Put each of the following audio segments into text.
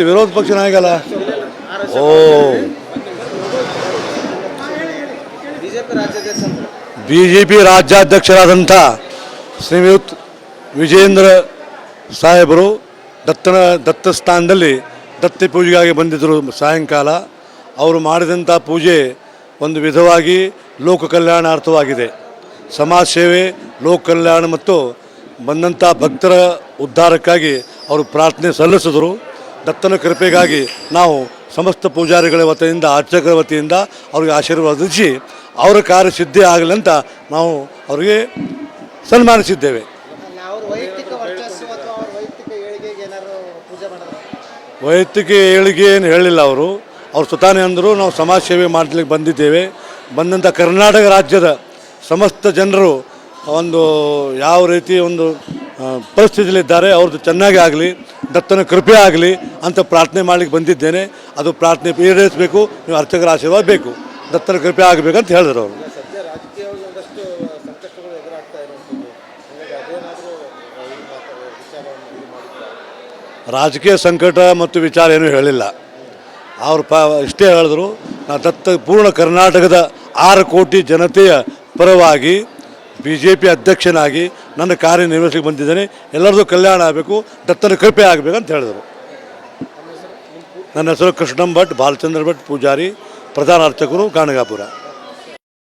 ವಿರೋಧ ಪಕ್ಷ ನಾಯಕಲ್ಲ. ಓ ಬಿಜೆಪಿ ರಾಜ್ಯಾಧ್ಯಕ್ಷರಾದಂಥ ಶ್ರೀಯುತ್ ವಿಜೇಂದ್ರ ಸಾಹೇಬರು ದತ್ತ ಸ್ಥಾನದಲ್ಲಿ ದತ್ತಿ ಪೂಜೆಗಾಗಿ ಬಂದಿದ್ದರು. ಸಾಯಂಕಾಲ ಅವರು ಮಾಡಿದಂಥ ಪೂಜೆ ಒಂದು ವಿಧವಾಗಿ ಲೋಕ ಕಲ್ಯಾಣಾರ್ಥವಾಗಿದೆ. ಸಮಾಜ ಸೇವೆ, ಲೋಕ ಕಲ್ಯಾಣ ಮತ್ತು ಬಂದಂಥ ಭಕ್ತರ ಉದ್ಧಾರಕ್ಕಾಗಿ ಅವರು ಪ್ರಾರ್ಥನೆ ಸಲ್ಲಿಸಿದರು. ದತ್ತನ ಕೃಪೆಗಾಗಿ ನಾವು ಸಮಸ್ತ ಪೂಜಾರಿಗಳ ವತಿಯಿಂದ, ಅರ್ಚಕರ ವತಿಯಿಂದ ಅವರಿಗೆ ಆಶೀರ್ವಾದಿಸಿ ಅವರ ಕಾರ್ಯಸಿದ್ಧಿ ಆಗಲಿ ಅಂತ ನಾವು ಅವರಿಗೆ ಸನ್ಮಾನಿಸಿದ್ದೇವೆ. ವೈಯಕ್ತಿಕ ಏಳಿಗೆ ಏನು ಹೇಳಿಲ್ಲ. ಅವರು ಸ್ವತಃನೇ ಅಂದರು, ನಾವು ಸಮಾಜ ಸೇವೆ ಮಾಡಲಿಕ್ಕೆ ಬಂದಿದ್ದೇವೆ. ಬಂದಂಥ ಕರ್ನಾಟಕ ರಾಜ್ಯದ ಸಮಸ್ತ ಜನರು ಒಂದು ಯಾವ ರೀತಿ ಒಂದು ಪರಿಸ್ಥಿತಿಯಲ್ಲಿದ್ದಾರೆ, ಅವ್ರದ್ದು ಚೆನ್ನಾಗಿ ಆಗಲಿ, ದತ್ತನ ಕೃಪೆ ಆಗಲಿ ಅಂತ ಪ್ರಾರ್ಥನೆ ಮಾಡಲಿಕ್ಕೆ ಬಂದಿದ್ದೇನೆ. ಅದು ಪ್ರಾರ್ಥನೆ ಈಡೇರಿಸಬೇಕು, ನೀವು ಅರ್ಚಕರ ಆಶೀರ್ವಾದ ಬೇಕು, ದತ್ತನ ಕೃಪೆ ಆಗಬೇಕಂತ ಹೇಳಿದ್ರು ಅವರು. ರಾಜಕೀಯ ಸಂಕಟ ಮತ್ತು ವಿಚಾರ ಏನೂ ಹೇಳಿಲ್ಲ. ಅವರು ಇಷ್ಟೇ ಹೇಳಿದ್ರು, ಪೂರ್ಣ ಕರ್ನಾಟಕದ 6 ಕೋಟಿ ಜನತೆಯ ಪರವಾಗಿ BJP ಅಧ್ಯಕ್ಷನಾಗಿ ನನ್ನ ಕಾರ್ಯನಿರ್ವಹಿಸಲಿಕ್ಕೆ ಬಂದಿದ್ದೇನೆ. ಎಲ್ಲರದ್ದು ಕಲ್ಯಾಣ ಆಗಬೇಕು, ದತ್ತನ ಕೃಪೆ ಆಗಬೇಕಂತ ಹೇಳಿದರು. ನನ್ನ ಹೆಸರು ಕೃಷ್ಣಂ ಭಟ್, ಬಾಲಚಂದ್ರ ಭಟ್ ಪೂಜಾರಿ, ಪ್ರಧಾನ ಅರ್ಚಕರು, ಗಾಣಗಾಪುರ.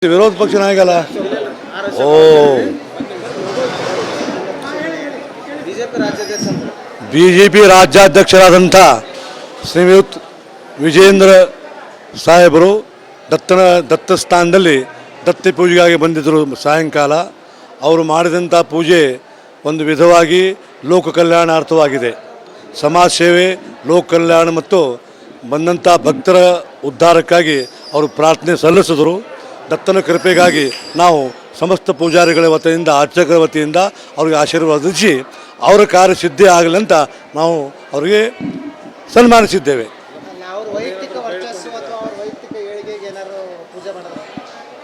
ವಿರೋಧ ಪಕ್ಷ ನಾಯಕಲ್ಲ. ಓ ಬಿಜೆಪಿ ರಾಜ್ಯಾಧ್ಯಕ್ಷರಾದಂಥ ಶ್ರೀಯುತ್ ವಿಜೇಂದ್ರ ಸಾಹೇಬರು ದತ್ತ ಸ್ಥಾನದಲ್ಲಿ ದತ್ತಿ ಪೂಜೆಗಾಗಿ ಬಂದಿದ್ದರು. ಸಾಯಂಕಾಲ ಅವರು ಮಾಡಿದಂಥ ಪೂಜೆ ಒಂದು ವಿಧವಾಗಿ ಲೋಕ ಕಲ್ಯಾಣಾರ್ಥವಾಗಿದೆ. ಸಮಾಜ ಸೇವೆ, ಲೋಕ ಕಲ್ಯಾಣ ಮತ್ತು ಬಂದಂಥ ಭಕ್ತರ ಉದ್ಧಾರಕ್ಕಾಗಿ ಅವರು ಪ್ರಾರ್ಥನೆ ಸಲ್ಲಿಸಿದರು. ದತ್ತನ ಕೃಪೆಗಾಗಿ ನಾವು ಸಮಸ್ತ ಪೂಜಾರಿಗಳ ವತಿಯಿಂದ, ಅರ್ಚಕರ ವತಿಯಿಂದ ಅವರಿಗೆ ಆಶೀರ್ವಾದಿಸಿ ಅವರ ಕಾರ್ಯಸಿದ್ಧಿ ಆಗಲಿ ಅಂತ ನಾವು ಅವರಿಗೆ ಸನ್ಮಾನಿಸಿದ್ದೇವೆ.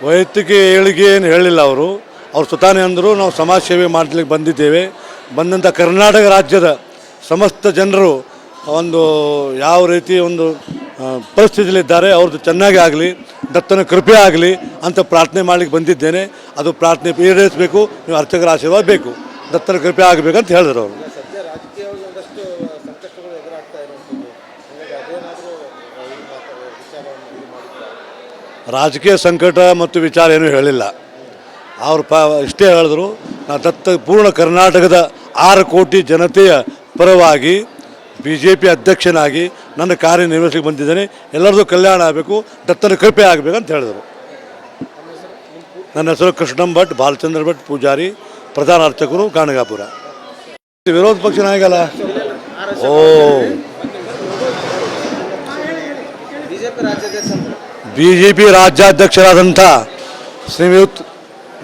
ವೈಯಕ್ತಿಕ ಏಳಿಗೆ ಏನು ಹೇಳಿಲ್ಲ. ಅವರು ಸ್ವತಃನೇ ಅಂದರು, ನಾವು ಸಮಾಜ ಸೇವೆ ಮಾಡಲಿಕ್ಕೆ ಬಂದಿದ್ದೇವೆ. ಬಂದಂಥ ಕರ್ನಾಟಕ ರಾಜ್ಯದ ಸಮಸ್ತ ಜನರು ಒಂದು ಯಾವ ರೀತಿ ಒಂದು ಪರಿಸ್ಥಿತಿಯಲ್ಲಿದ್ದಾರೆ, ಅವ್ರದ್ದು ಚೆನ್ನಾಗಿ ಆಗಲಿ, ದತ್ತನ ಕೃಪೆ ಆಗಲಿ ಅಂತ ಪ್ರಾರ್ಥನೆ ಮಾಡಲಿಕ್ಕೆ ಬಂದಿದ್ದೇನೆ. ಅದು ಪ್ರಾರ್ಥನೆ ಈಡೇರಿಸಬೇಕು, ನೀವು ಅರ್ಚಕರ ಆಶೀರ್ವಾದ ಬೇಕು, ದತ್ತನ ಕೃಪೆ ಆಗಬೇಕಂತ ಹೇಳಿದ್ರು ಅವರು. ರಾಜಕೀಯ ಸಂಕಟ ಮತ್ತು ವಿಚಾರ ಏನೂ ಹೇಳಿಲ್ಲ. ಅವರು ಇಷ್ಟೇ ಹೇಳಿದ್ರು, ಪೂರ್ಣ ಕರ್ನಾಟಕದ 6 ಕೋಟಿ ಜನತೆಯ ಪರವಾಗಿ BJP ಅಧ್ಯಕ್ಷನಾಗಿ ನನ್ನ ಕಾರ್ಯನಿರ್ವಹಿಸಲಿಕ್ಕೆ ಬಂದಿದ್ದೇನೆ. ಎಲ್ಲರದ್ದು ಕಲ್ಯಾಣ ಆಗಬೇಕು, ದತ್ತನ ಕೃಪೆ ಆಗಬೇಕಂತ ಹೇಳಿದರು. ನನ್ನ ಹೆಸರು ಕೃಷ್ಣಂ ಭಟ್, ಬಾಲಚಂದ್ರ ಭಟ್ ಪೂಜಾರಿ, ಪ್ರಧಾನ ಅರ್ಚಕರು, ಗಾಣಗಾಪುರ. ವಿರೋಧ ಪಕ್ಷ ನಾಯಕಲ್ಲ. ಓ ಬಿಜೆಪಿ ರಾಜ್ಯಾಧ್ಯಕ್ಷರಾದಂಥ ಶ್ರೀಯುತ್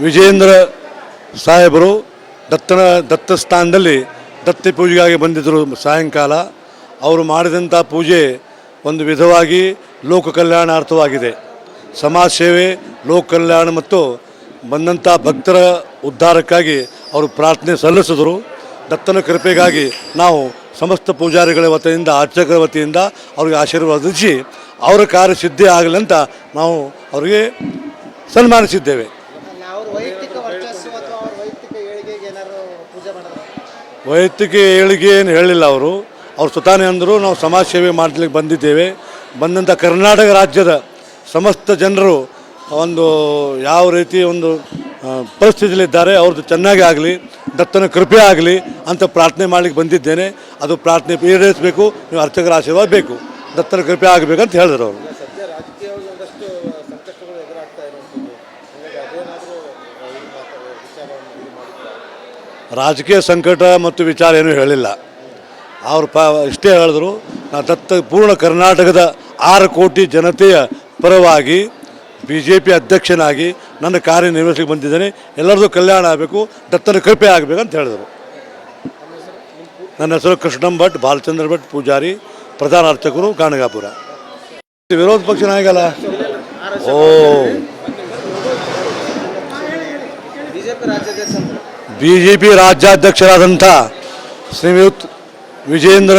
ವಿಜೇಂದ್ರ ಸಾಹೇಬರು ದತ್ತ ಸ್ಥಾನದಲ್ಲಿ ದತ್ತಿ ಪೂಜೆಗಾಗಿ ಬಂದಿದ್ದರು. ಸಾಯಂಕಾಲ ಅವರು ಮಾಡಿದಂಥ ಪೂಜೆ ಒಂದು ವಿಧವಾಗಿ ಲೋಕ ಕಲ್ಯಾಣಾರ್ಥವಾಗಿದೆ. ಸಮಾಜ ಸೇವೆ, ಲೋಕ ಕಲ್ಯಾಣ ಮತ್ತು ಬಂದಂಥ ಭಕ್ತರ ಉದ್ಧಾರಕ್ಕಾಗಿ ಅವರು ಪ್ರಾರ್ಥನೆ ಸಲ್ಲಿಸಿದರು. ದತ್ತನ ಕೃಪೆಗಾಗಿ ನಾವು ಸಮಸ್ತ ಪೂಜಾರಿಗಳ ವತಿಯಿಂದ, ಅರ್ಚಕರ ವತಿಯಿಂದ ಅವರಿಗೆ ಆಶೀರ್ವಾದಿಸಿ ಅವರ ಕಾರ್ಯಸಿದ್ಧಿ ಆಗಲಿ ಅಂತ ನಾವು ಅವರಿಗೆ ಸನ್ಮಾನಿಸಿದ್ದೇವೆ. ವೈಯಕ್ತಿಕ ಏಳಿಗೆ ಏನು ಹೇಳಿಲ್ಲ. ಅವರು ಸ್ವತಃನೇ ಅಂದರು, ನಾವು ಸಮಾಜ ಸೇವೆ ಮಾಡಲಿಕ್ಕೆ ಬಂದಿದ್ದೇವೆ. ಬಂದಂಥ ಕರ್ನಾಟಕ ರಾಜ್ಯದ ಸಮಸ್ತ ಜನರು ಒಂದು ಯಾವ ರೀತಿ ಒಂದು ಪರಿಸ್ಥಿತಿಯಲ್ಲಿದ್ದಾರೆ, ಅವ್ರದ್ದು ಚೆನ್ನಾಗಿ ಆಗಲಿ, ದತ್ತನ ಕೃಪೆ ಆಗಲಿ ಅಂತ ಪ್ರಾರ್ಥನೆ ಮಾಡಲಿಕ್ಕೆ ಬಂದಿದ್ದೇನೆ. ಅದು ಪ್ರಾರ್ಥನೆ ಈಡೇರಿಸಬೇಕು, ನೀವು ಅರ್ಚಕರ ಆಶೀರ್ವಾದ ಬೇಕು, ದತ್ತನ ಕೃಪೆ ಆಗಬೇಕಂತ ಹೇಳಿದ್ರು ಅವರು. ರಾಜಕೀಯ ಸಂಕಟ ಮತ್ತು ವಿಚಾರ ಏನೂ ಹೇಳಿಲ್ಲ. ಅವರು ಇಷ್ಟೇ ಹೇಳಿದ್ರು, ಪೂರ್ಣ ಕರ್ನಾಟಕದ 6 ಕೋಟಿ ಜನತೆಯ ಪರವಾಗಿ BJP ಅಧ್ಯಕ್ಷನಾಗಿ ನನ್ನ ಕಾರ್ಯನಿರ್ವಹಿಸಲಿಕ್ಕೆ ಬಂದಿದ್ದೇನೆ. ಎಲ್ಲರದ್ದು ಕಲ್ಯಾಣ ಆಗಬೇಕು, ದತ್ತನ ಕೃಪೆ ಆಗಬೇಕಂತ ಹೇಳಿದರು. ನನ್ನ ಹೆಸರು ಕೃಷ್ಣಂ ಭಟ್, ಬಾಲಚಂದ್ರ ಭಟ್ ಪೂಜಾರಿ, ಪ್ರಧಾನ ಅರ್ಚಕರು, ಗಾಣಗಾಪುರ. ವಿರೋಧ ಪಕ್ಷ ನಾಯಕಲ್ಲ. ಓ ಬಿಜೆಪಿ ರಾಜ್ಯಾಧ್ಯಕ್ಷರಾದಂಥ ಶ್ರೀಯುತ್ ವಿಜೇಂದ್ರ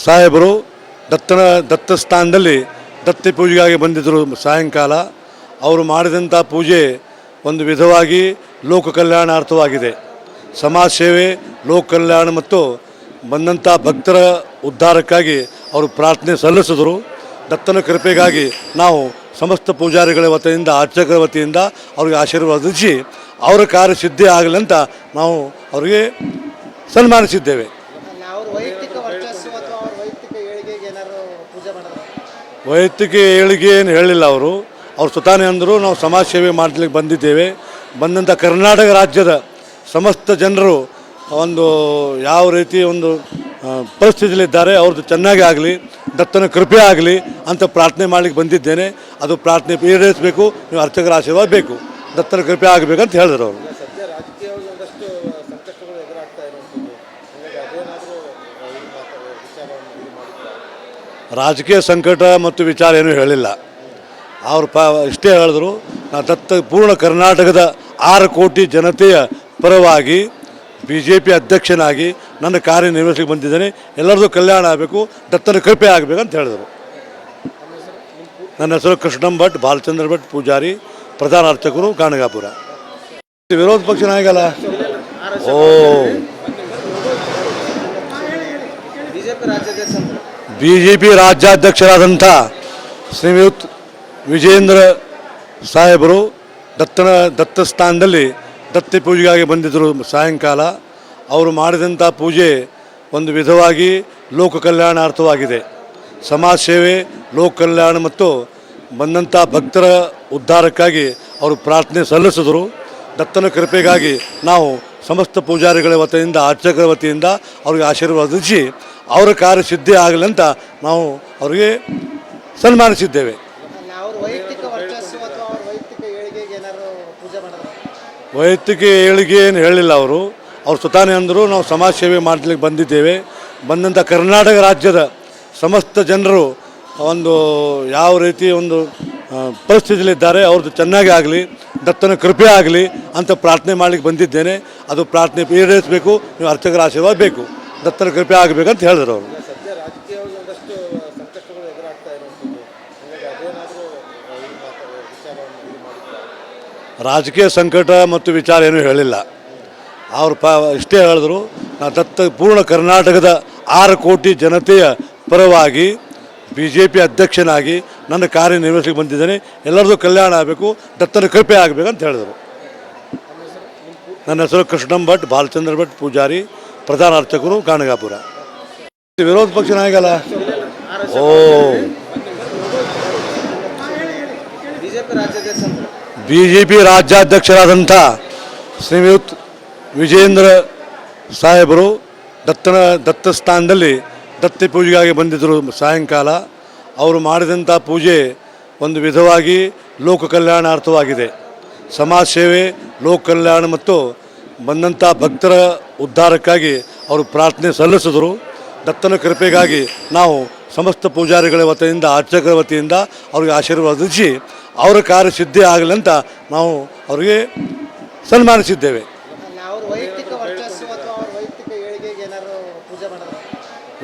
ಸಾಹೇಬರು ದತ್ತ ಸ್ಥಾನದಲ್ಲಿ ದತ್ತಿ ಪೂಜೆಗಾಗಿ ಬಂದಿದ್ದರು. ಸಾಯಂಕಾಲ ಅವರು ಮಾಡಿದಂಥ ಪೂಜೆ ಒಂದು ವಿಧವಾಗಿ ಲೋಕ ಕಲ್ಯಾಣಾರ್ಥವಾಗಿದೆ. ಸಮಾಜ ಸೇವೆ, ಲೋಕ ಕಲ್ಯಾಣ ಮತ್ತು ಬಂದಂಥ ಭಕ್ತರ ಉದ್ಧಾರಕ್ಕಾಗಿ ಅವರು ಪ್ರಾರ್ಥನೆ ಸಲ್ಲಿಸಿದರು. ದತ್ತನ ಕೃಪೆಗಾಗಿ ನಾವು ಸಮಸ್ತ ಪೂಜಾರಿಗಳ ವತಿಯಿಂದ, ಅರ್ಚಕರ ವತಿಯಿಂದ ಅವರಿಗೆ ಆಶೀರ್ವಾದಿಸಿ ಅವರ ಕಾರ್ಯ ಸಿದ್ಧಿ ಆಗಲಿ ಅಂತ ನಾವು ಅವರಿಗೆ ಸನ್ಮಾನಿಸಿದ್ದೇವೆ. ವೈಯಕ್ತಿಕ ಏಳಿಗೆ ಏನು ಹೇಳಿಲ್ಲ. ಅವರು ಸ್ವತಃನೇ ಅಂದರು, ನಾವು ಸಮಾಜ ಸೇವೆ ಮಾಡಲಿಕ್ಕೆ ಬಂದಿದ್ದೇವೆ. ಬಂದಂಥ ಕರ್ನಾಟಕ ರಾಜ್ಯದ ಸಮಸ್ತ ಜನರು ಒಂದು ಯಾವ ರೀತಿ ಒಂದು ಪರಿಸ್ಥಿತಿಯಲ್ಲಿದ್ದಾರೆ, ಅವ್ರದ್ದು ಚೆನ್ನಾಗಿ ಆಗಲಿ, ದತ್ತನ ಕೃಪೆ ಆಗಲಿ ಅಂತ ಪ್ರಾರ್ಥನೆ ಮಾಡಲಿಕ್ಕೆ ಬಂದಿದ್ದೇನೆ. ಅದು ಪ್ರಾರ್ಥನೆ ಈಡೇರಿಸಬೇಕು, ನೀವು ಅರ್ಚಕರ ಆಶೀರ್ವಾದ ಬೇಕು, ದತ್ತನ ಕೃಪೆ ಆಗಬೇಕಂತ ಹೇಳಿದ್ರು ಅವರು. ರಾಜಕೀಯ ಸಂಕಟ ಮತ್ತು ವಿಚಾರ ಏನೂ ಹೇಳಿಲ್ಲ. ಅವರು ಇಷ್ಟೇ ಹೇಳಿದ್ರು, ಪೂರ್ಣ ಕರ್ನಾಟಕದ 6 ಕೋಟಿ ಜನತೆಯ ಪರವಾಗಿ BJP ಅಧ್ಯಕ್ಷನಾಗಿ ನನ್ನ ಕಾರ್ಯನಿರ್ವಹಿಸಲಿಕ್ಕೆ ಬಂದಿದ್ದೇನೆ. ಎಲ್ಲರದ್ದು ಕಲ್ಯಾಣ ಆಗಬೇಕು, ದತ್ತನ ಕೃಪೆ ಆಗಬೇಕಂತ ಹೇಳಿದರು. ನನ್ನ ಹೆಸರು ಕೃಷ್ಣಂ ಭಟ್, ಬಾಲಚಂದ್ರ ಭಟ್ ಪೂಜಾರಿ, ಪ್ರಧಾನ ಅರ್ಚಕರು, ಗಾಣಗಾಪುರ. ವಿರೋಧ ಪಕ್ಷ ನಾಯಕಲ್ಲ. BJP ರಾಜ್ಯಾಧ್ಯಕ್ಷರಾದಂಥ ಶ್ರೀಯುತ ವಿಜೇಂದ್ರ ಸಾಹೇಬರು ದತ್ತ ಸ್ಥಾನದಲ್ಲಿ ದತ್ತಿ ಪೂಜೆಗಾಗಿ ಬಂದಿದ್ದರು. ಸಾಯಂಕಾಲ ಅವರು ಮಾಡಿದಂಥ ಪೂಜೆ ಒಂದು ವಿಧವಾಗಿ ಲೋಕ ಕಲ್ಯಾಣಾರ್ಥವಾಗಿದೆ. ಸಮಾಜ ಸೇವೆ, ಲೋಕ ಕಲ್ಯಾಣ ಮತ್ತು ಬಂದಂಥ ಭಕ್ತರ ಉದ್ಧಾರಕ್ಕಾಗಿ ಅವರು ಪ್ರಾರ್ಥನೆ ಸಲ್ಲಿಸಿದರು. ದತ್ತನ ಕೃಪೆಗಾಗಿ ನಾವು ಸಮಸ್ತ ಪೂಜಾರಿಗಳ ವತಿಯಿಂದ, ಅರ್ಚಕರ ವತಿಯಿಂದ ಅವರಿಗೆ ಆಶೀರ್ವಾದಿಸಿ ಅವರ ಕಾರ್ಯ ಸಿದ್ಧಿ ಆಗಲಿ ಅಂತ ನಾವು ಅವರಿಗೆ ಸನ್ಮಾನಿಸಿದ್ದೇವೆ. ವೈಯಕ್ತಿಕ ಏಳಿಗೆ ಏನು ಹೇಳಿಲ್ಲ. ಅವರು ಸ್ವತಃನೇ ಅಂದರು, ನಾವು ಸಮಾಜ ಸೇವೆ ಮಾಡಲಿಕ್ಕೆ ಬಂದಿದ್ದೇವೆ. ಬಂದಂಥ ಕರ್ನಾಟಕ ರಾಜ್ಯದ ಸಮಸ್ತ ಜನರು ಒಂದು ಯಾವ ರೀತಿ ಒಂದು ಪರಿಸ್ಥಿತಿಯಲ್ಲಿದ್ದಾರೆ, ಅವ್ರದ್ದು ಚೆನ್ನಾಗಿ ಆಗಲಿ, ದತ್ತನ ಕೃಪೆ ಆಗಲಿ ಅಂತ ಪ್ರಾರ್ಥನೆ ಮಾಡಲಿಕ್ಕೆ ಬಂದಿದ್ದೇನೆ. ಅದು ಪ್ರಾರ್ಥನೆ ಈಡೇರಿಸಬೇಕು, ನೀವು ಅರ್ಚಕರ ಆಶೀರ್ವಾದ ಬೇಕು, ದತ್ತನ ಕೃಪೆ ಆಗಬೇಕಂತ ಹೇಳಿದ್ರು ಅವರು. ರಾಜಕೀಯ ಸಂಕಟ ಮತ್ತು ವಿಚಾರ ಏನೂ ಹೇಳಿಲ್ಲ. ಅವರು ಇಷ್ಟೇ ಹೇಳಿದ್ರು, ಪೂರ್ಣ ಕರ್ನಾಟಕದ 6 ಕೋಟಿ ಜನತೆಯ ಪರವಾಗಿ BJP ಅಧ್ಯಕ್ಷನಾಗಿ ನನ್ನ ಕಾರ್ಯನಿರ್ವಹಿಸಲಿಕ್ಕೆ ಬಂದಿದ್ದೇನೆ. ಎಲ್ಲರದ್ದು ಕಲ್ಯಾಣ ಆಗಬೇಕು, ದತ್ತನ ಕೃಪೆ ಆಗಬೇಕಂತ ಹೇಳಿದರು. ನನ್ನ ಹೆಸರು ಕೃಷ್ಣಂ ಭಟ್, ಬಾಲಚಂದ್ರ ಭಟ್ ಪೂಜಾರಿ, ಪ್ರಧಾನ ಅರ್ಚಕರು, ಗಾಣಗಾಪುರ. ವಿರೋಧ ಪಕ್ಷ ನಾಯಕಲ್ಲ. BJP ರಾಜ್ಯಾಧ್ಯಕ್ಷರಾದಂಥ ಶ್ರೀಯುತ ವಿಜೇಂದ್ರ ಸಾಹೇಬರು ದತ್ತ ಸ್ಥಾನದಲ್ಲಿ ದತ್ತಿ ಪೂಜೆಗಾಗಿ ಬಂದಿದ್ದರು. ಸಾಯಂಕಾಲ ಅವರು ಮಾಡಿದಂಥ ಪೂಜೆ ಒಂದು ವಿಧವಾಗಿ ಲೋಕ ಕಲ್ಯಾಣಾರ್ಥವಾಗಿದೆ. ಸಮಾಜ ಸೇವೆ, ಲೋಕ ಕಲ್ಯಾಣ ಮತ್ತು ಬಂದಂಥ ಭಕ್ತರ ಉದ್ಧಾರಕ್ಕಾಗಿ ಅವರು ಪ್ರಾರ್ಥನೆ ಸಲ್ಲಿಸಿದರು. ದತ್ತನ ಕೃಪೆಗಾಗಿ ನಾವು ಸಮಸ್ತ ಪೂಜಾರಿಗಳ ವತಿಯಿಂದ, ಅರ್ಚಕರ ವತಿಯಿಂದ ಅವರಿಗೆ ಆಶೀರ್ವಾದಿಸಿ ಅವರ ಕಾರ್ಯ ಸಿದ್ಧಿ ಆಗಲಿ ಅಂತ ನಾವು ಅವರಿಗೆ ಸನ್ಮಾನಿಸಿದ್ದೇವೆ.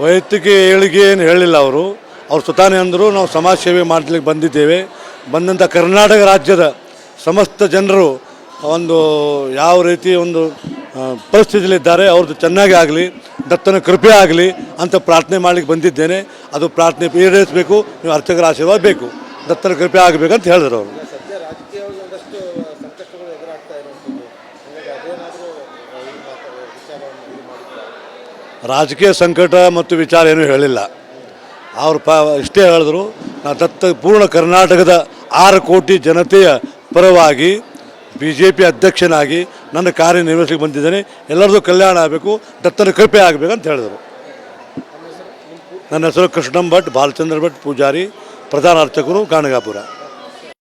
ವೈಯಕ್ತಿಕ ಏಳಿಗೆ ಏನು ಹೇಳಿಲ್ಲ. ಅವರು ಸ್ವತಃನೇ ಅಂದರು, ನಾವು ಸಮಾಜ ಸೇವೆ ಮಾಡಲಿಕ್ಕೆ ಬಂದಿದ್ದೇವೆ. ಬಂದಂಥ ಕರ್ನಾಟಕ ರಾಜ್ಯದ ಸಮಸ್ತ ಜನರು ಒಂದು ಯಾವ ರೀತಿ ಒಂದು ಪರಿಸ್ಥಿತಿಯಲ್ಲಿದ್ದಾರೆ, ಅವ್ರದ್ದು ಚೆನ್ನಾಗಿ ಆಗಲಿ, ದತ್ತನ ಕೃಪೆ ಆಗಲಿ ಅಂತ ಪ್ರಾರ್ಥನೆ ಮಾಡಲಿಕ್ಕೆ ಬಂದಿದ್ದೇನೆ. ಅದು ಪ್ರಾರ್ಥನೆ ಈಡೇರಿಸಬೇಕು, ನೀವು ಅರ್ಚಕರ ಆಶೀರ್ವಾದ ಬೇಕು, ದತ್ತನ ಕೃಪೆ ಆಗಬೇಕಂತ ಹೇಳಿದ್ರು ಅವರು. ರಾಜಕೀಯ ಸಂಕಟ ಮತ್ತು ವಿಚಾರ ಏನೂ ಹೇಳಿಲ್ಲ. ಅವರು ಇಷ್ಟೇ ಹೇಳಿದ್ರು, ಪೂರ್ಣ ಕರ್ನಾಟಕದ 6 ಕೋಟಿ ಜನತೆಯ ಪರವಾಗಿ BJP ಅಧ್ಯಕ್ಷನಾಗಿ ನನ್ನ ಕಾರ್ಯನಿರ್ವಹಿಸಲಿಕ್ಕೆ ಬಂದಿದ್ದೇನೆ. ಎಲ್ಲರದ್ದು ಕಲ್ಯಾಣ ಆಗಬೇಕು, ದತ್ತನ ಕೃಪೆ ಆಗಬೇಕಂತ ಹೇಳಿದರು. ನನ್ನ ಹೆಸರು ಕೃಷ್ಣಂ ಭಟ್, ಬಾಲಚಂದ್ರ ಭಟ್ ಪೂಜಾರಿ, ಪ್ರಧಾನ ಅರ್ಚಕರು, ಗಾಣಗಾಪುರ.